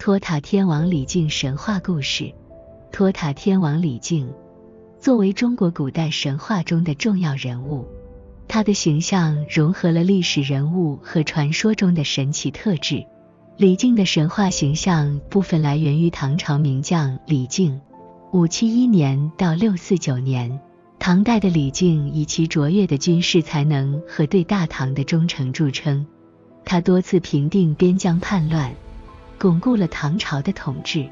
托塔天王李靖神话故事。托塔天王李靖作为中国古代神话中的重要人物，他的形象融合了历史人物和传说中的神奇特质。李靖的神话形象部分来源于唐朝名将李靖571年到649年。唐代的李靖以其卓越的军事才能和对大唐的忠诚著称，他多次平定边疆叛乱，巩固了唐朝的统治。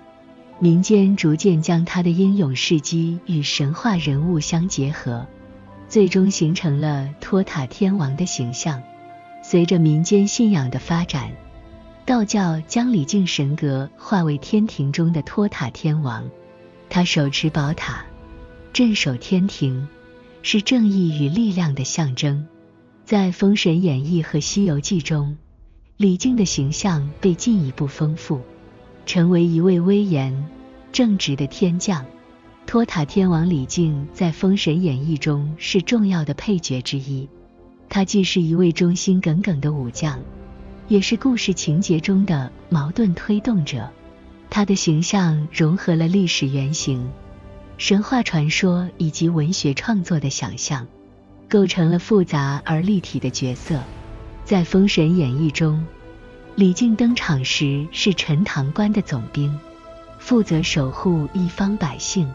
民间逐渐将他的英勇事迹与神话人物相结合，最终形成了托塔天王的形象。随着民间信仰的发展，道教将李靖神格化为天庭中的托塔天王，他手持宝塔，镇守天庭，是正义与力量的象征。在《封神演义》和《西游记》中，李靖的形象被进一步丰富，成为一位威严正直的天将。托塔天王李靖在《封神演义》中是重要的配角之一，他既是一位忠心耿耿的武将，也是故事情节中的矛盾推动者。他的形象融合了历史原型、神话传说以及文学创作的想象，构成了复杂而立体的角色。在《封神演义》中，李靖登场时是陈塘关的总兵，负责守护一方百姓。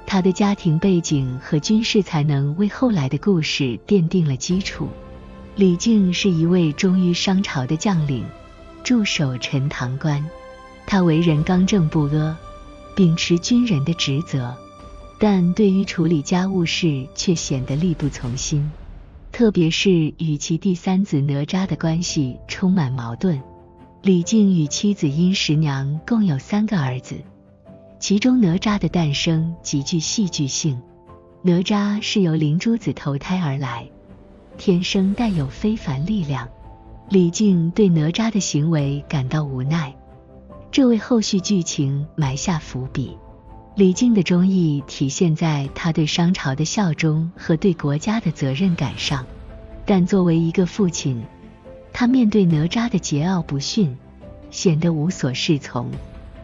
他的家庭背景和军事才能为后来的故事奠定了基础。李靖是一位忠于商朝的将领，驻守陈塘关。他为人刚正不阿，秉持军人的职责，但对于处理家务事却显得力不从心，特别是与其第三子哪吒的关系充满矛盾。李靖与妻子殷实娘共有3个儿子，其中哪吒的诞生极具戏剧性。哪吒是由灵珠子投胎而来，天生带有非凡力量。李靖对哪吒的行为感到无奈，这为后续剧情埋下伏笔。李靖的忠义体现在他对商朝的效忠和对国家的责任感上，但作为一个父亲，他面对哪吒的桀骜不驯，显得无所适从。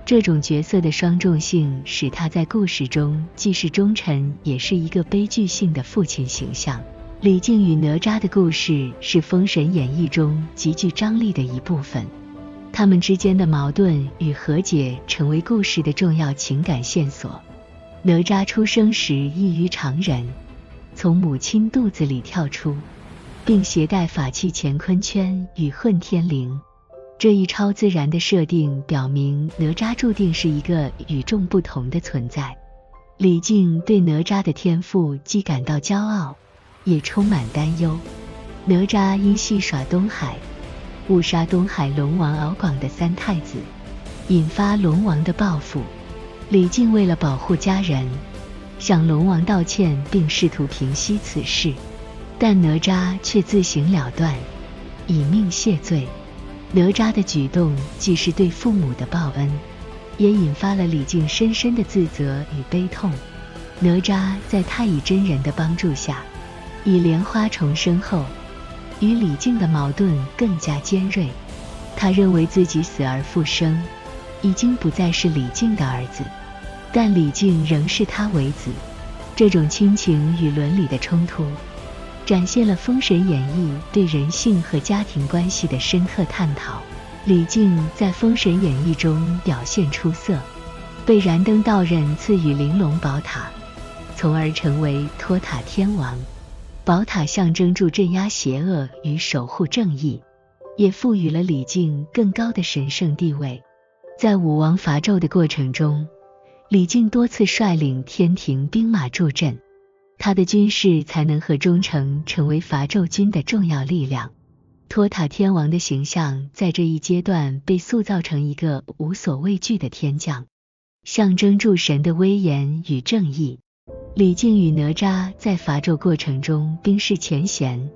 这种角色的双重性使他在故事中既是忠臣，也是一个悲剧性的父亲形象。李靖与哪吒的故事是《封神演义》中极具张力的一部分，他们之间的矛盾与和解成为故事的重要情感线索。哪吒出生时异于常人，从母亲肚子里跳出，并携带法器乾坤圈与混天绫。这一超自然的设定表明哪吒注定是一个与众不同的存在。李靖对哪吒的天赋既感到骄傲，也充满担忧。哪吒因戏耍东海，误杀东海龙王敖广的3太子，引发龙王的报复。李靖为了保护家人，向龙王道歉并试图平息此事，但哪吒却自行了断，以命谢罪。哪吒的举动既是对父母的报恩，也引发了李靖深深的自责与悲痛。哪吒在太乙真人的帮助下，以莲花重生后，与李靖的矛盾更加尖锐。他认为自己死而复生，已经不再是李靖的儿子，但李靖仍视他为子。这种亲情与伦理的冲突，展现了《封神演义》对人性和家庭关系的深刻探讨。李靖在《封神演义》中表现出色，被燃灯道人赐予玲珑宝塔，从而成为托塔天王。宝塔象征住镇压邪恶与守护正义，也赋予了李靖更高的神圣地位。在武王伐纣的过程中，李靖多次率领天庭兵马助阵，他的军事才能和忠诚成为伐纣军的重要力量。托塔天王的形象在这一阶段被塑造成一个无所畏惧的天将，象征诸神的威严与正义。李靖与哪吒在伐纣过程中冰释前嫌，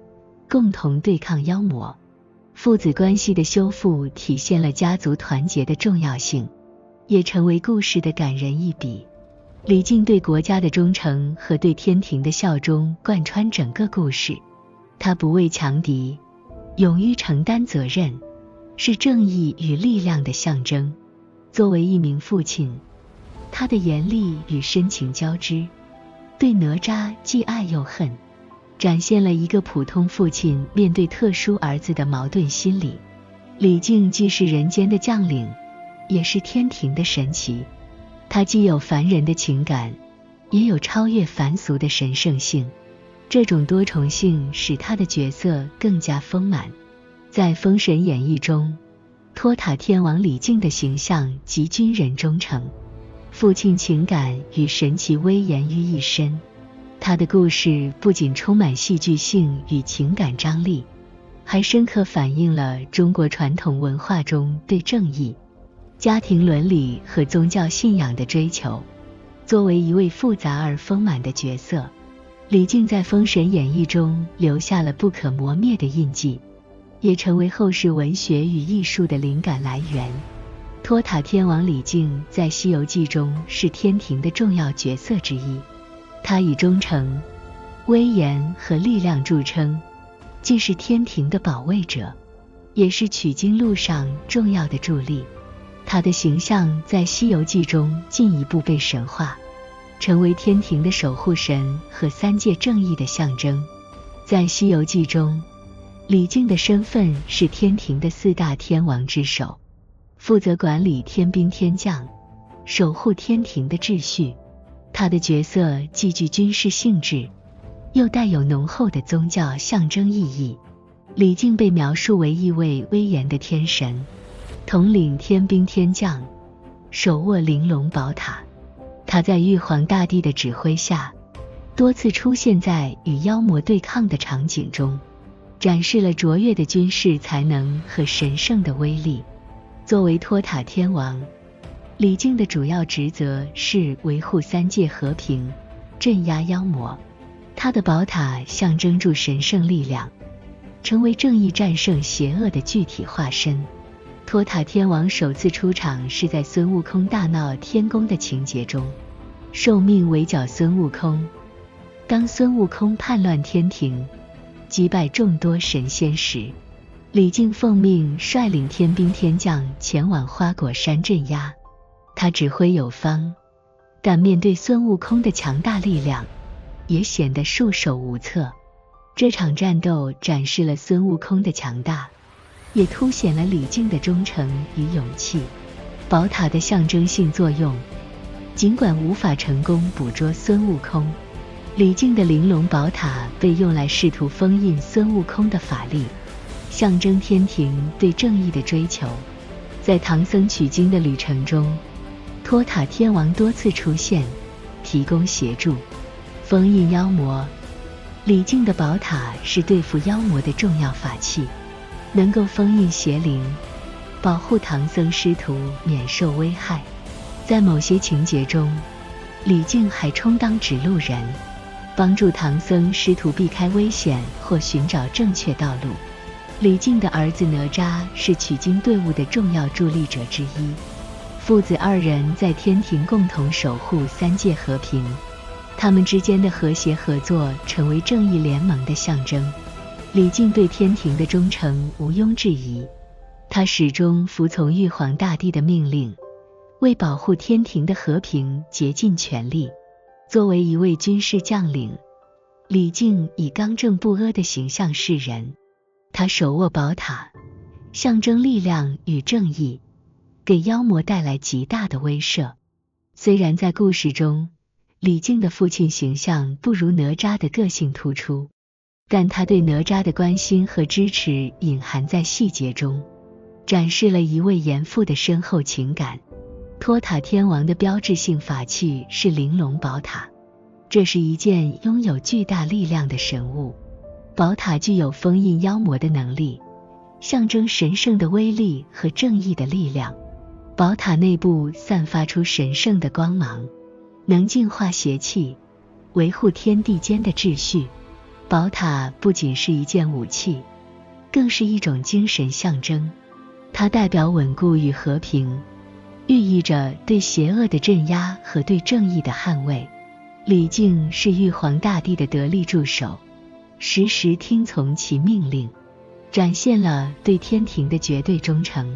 共同对抗妖魔。父子关系的修复体现了家族团结的重要性，也成为故事的感人一笔。李靖对国家的忠诚和对天庭的效忠贯穿整个故事，他不畏强敌，勇于承担责任，是正义与力量的象征。作为一名父亲，他的严厉与深情交织，对哪吒既爱又恨，展现了一个普通父亲面对特殊儿子的矛盾心理。李靖既是人间的将领，也是天庭的神奇，他既有凡人的情感，也有超越凡俗的神圣性。这种多重性使他的角色更加丰满。在《封神演义》中，托塔天王李靖的形象集军人忠诚、父亲情感与神奇威严于一身。他的故事不仅充满戏剧性与情感张力，还深刻反映了中国传统文化中对正义、家庭伦理和宗教信仰的追求。作为一位复杂而丰满的角色，李靖在《封神演义》中留下了不可磨灭的印记，也成为后世文学与艺术的灵感来源。托塔天王李靖在《西游记》中是天庭的重要角色之一，他以忠诚、威严和力量著称，既是天庭的保卫者，也是取经路上重要的助力。他的形象在《西游记》中进一步被神化，成为天庭的守护神和三界正义的象征。在《西游记》中，李靖的身份是天庭的四大天王之首，负责管理天兵天将，守护天庭的秩序。他的角色既具军事性质，又带有浓厚的宗教象征意义。李靖被描述为一位威严的天神，统领天兵天将，手握玲珑宝塔。他在玉皇大帝的指挥下，多次出现在与妖魔对抗的场景中，展示了卓越的军事才能和神圣的威力。作为托塔天王，李靖的主要职责是维护三界和平，镇压妖魔。他的宝塔象征住神圣力量，成为正义战胜邪恶的具体化身。托塔天王首次出场是在孙悟空大闹天宫的情节中，受命围剿孙悟空。当孙悟空叛乱天庭，击败众多神仙时，李靖奉命率领天兵天将前往花果山镇压。他指挥有方，但面对孙悟空的强大力量，也显得束手无策。这场战斗展示了孙悟空的强大，也凸显了李靖的忠诚与勇气。宝塔的象征性作用，尽管无法成功捕捉孙悟空，李靖的玲珑宝塔被用来试图封印孙悟空的法力，象征天庭对正义的追求。在唐僧取经的旅程中，托塔天王多次出现，提供协助，封印妖魔。李靖的宝塔是对付妖魔的重要法器，能够封印邪灵，保护唐僧师徒免受危害。在某些情节中，李靖还充当指路人，帮助唐僧师徒避开危险或寻找正确道路。李靖的儿子哪吒是取经队伍的重要助力者之一，父子二人在天庭共同守护三界和平，他们之间的和谐合作成为正义联盟的象征。李靖对天庭的忠诚毋庸置疑，他始终服从玉皇大帝的命令，为保护天庭的和平竭尽全力。作为一位军事将领，李靖以刚正不阿的形象示人。他手握宝塔，象征力量与正义，给妖魔带来极大的威慑。虽然在故事中，李靖的父亲形象不如哪吒的个性突出，但他对哪吒的关心和支持隐含在细节中，展示了一位严父的深厚情感。托塔天王的标志性法器是玲珑宝塔，这是一件拥有巨大力量的神物。宝塔具有封印妖魔的能力，象征神圣的威力和正义的力量。宝塔内部散发出神圣的光芒，能净化邪气，维护天地间的秩序。宝塔不仅是一件武器，更是一种精神象征，它代表稳固与和平，寓意着对邪恶的镇压和对正义的捍卫。李靖是玉皇大帝的得力助手，时时听从其命令，展现了对天庭的绝对忠诚。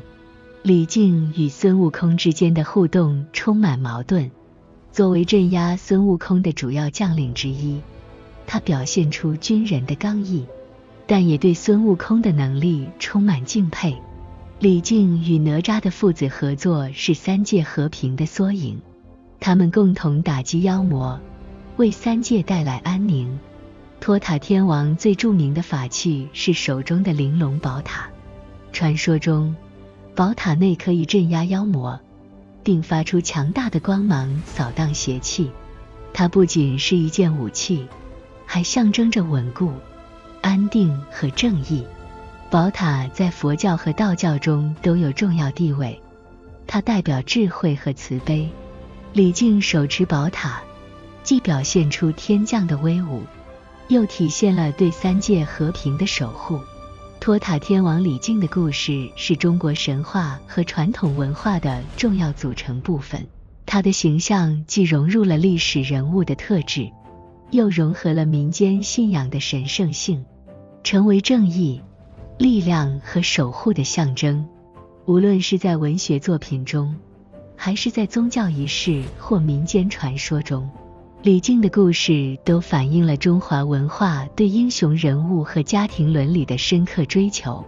李靖与孙悟空之间的互动充满矛盾。作为镇压孙悟空的主要将领之一，他表现出军人的刚毅，但也对孙悟空的能力充满敬佩。李靖与哪吒的父子合作是三界和平的缩影，他们共同打击妖魔，为三界带来安宁。托塔天王最著名的法器是手中的玲珑宝塔，传说中宝塔内可以镇压妖魔，并发出强大的光芒扫荡邪气。它不仅是一件武器，还象征着稳固、安定和正义。宝塔在佛教和道教中都有重要地位，它代表智慧和慈悲。李靖手持宝塔，既表现出天降的威武，又体现了对三界和平的守护。托塔天王李靖的故事是中国神话和传统文化的重要组成部分。他的形象既融入了历史人物的特质，又融合了民间信仰的神圣性，成为正义、力量和守护的象征。无论是在文学作品中，还是在宗教仪式或民间传说中，李靖的故事都反映了中华文化对英雄人物和家庭伦理的深刻追求。